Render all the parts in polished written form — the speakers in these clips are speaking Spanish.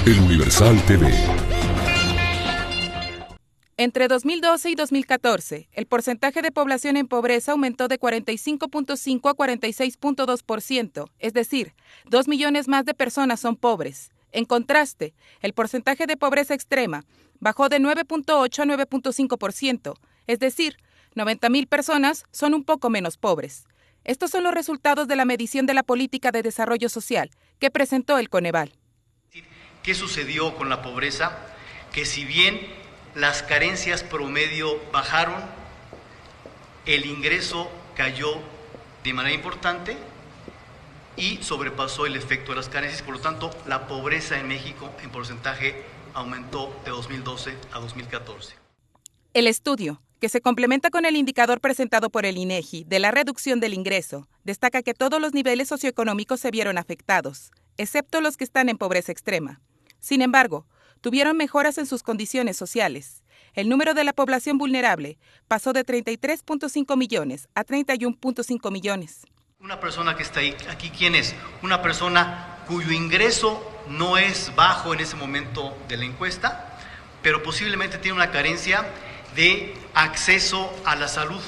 El Universal TV. Entre 2012 y 2014, el porcentaje de población en pobreza aumentó de 45.5 a 46.2%, es decir, 2 millones más de personas son pobres. En contraste, el porcentaje de pobreza extrema bajó de 9.8 a 9.5%, es decir, 90,000 personas son un poco menos pobres. Estos son los resultados de la medición de la política de desarrollo social que presentó el Coneval. ¿Qué sucedió con la pobreza? Que si bien las carencias promedio bajaron, el ingreso cayó de manera importante y sobrepasó el efecto de las carencias. Por lo tanto, la pobreza en México en porcentaje aumentó de 2012 a 2014. El estudio, que se complementa con el indicador presentado por el INEGI de la reducción del ingreso, destaca que todos los niveles socioeconómicos se vieron afectados, excepto los que están en pobreza extrema. Sin embargo, tuvieron mejoras en sus condiciones sociales. El número de la población vulnerable pasó de 33.5 millones a 31.5 millones. Una persona que está aquí, ¿quién es? Una persona cuyo ingreso no es bajo en ese momento de la encuesta, pero posiblemente tiene una carencia de acceso a la salud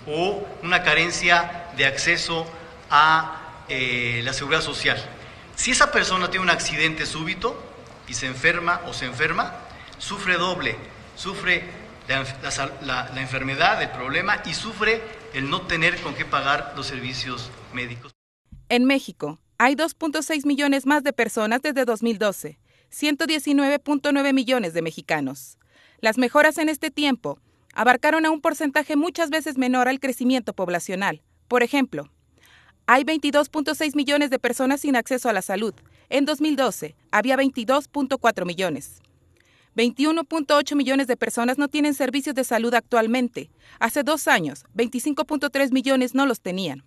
o una carencia de acceso a la seguridad social. Si esa persona tiene un accidente súbito y se enferma, sufre doble, sufre la enfermedad, el problema, y sufre el no tener con qué pagar los servicios médicos. En México hay 2.6 millones más de personas desde 2012, 119.9 millones de mexicanos. Las mejoras en este tiempo abarcaron a un porcentaje muchas veces menor al crecimiento poblacional. Por ejemplo, hay 22.6 millones de personas sin acceso a la salud. En 2012 había 22.4 millones. 21.8 millones de personas no tienen servicios de salud actualmente. Hace 2 años, 25.3 millones no los tenían.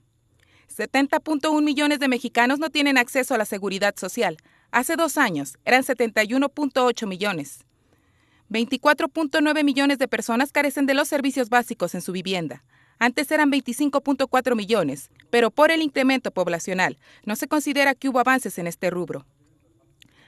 70.1 millones de mexicanos no tienen acceso a la seguridad social. Hace 2 años eran 71.8 millones. 24.9 millones de personas carecen de los servicios básicos en su vivienda. Antes eran 25.4 millones, pero por el incremento poblacional no se considera que hubo avances en este rubro.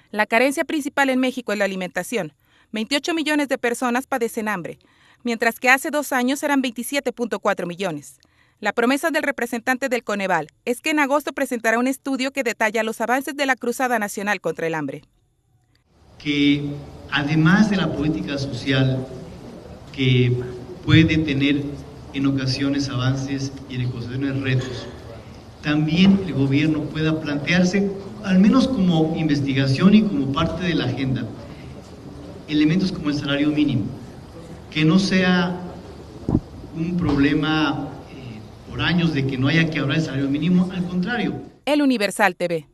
La carencia principal en México es la alimentación. 28 millones de personas padecen hambre, mientras que hace 2 años eran 27.4 millones. La promesa del representante del Coneval es que en agosto presentará un estudio que detalla los avances de la Cruzada Nacional contra el Hambre. Que además de la política social que puede tener en ocasiones avances y en ocasiones retos, también el gobierno pueda plantearse, al menos como investigación y como parte de la agenda, elementos como el salario mínimo, que no sea un problema por años de que no haya que hablar del salario mínimo, al contrario. El Universal TV.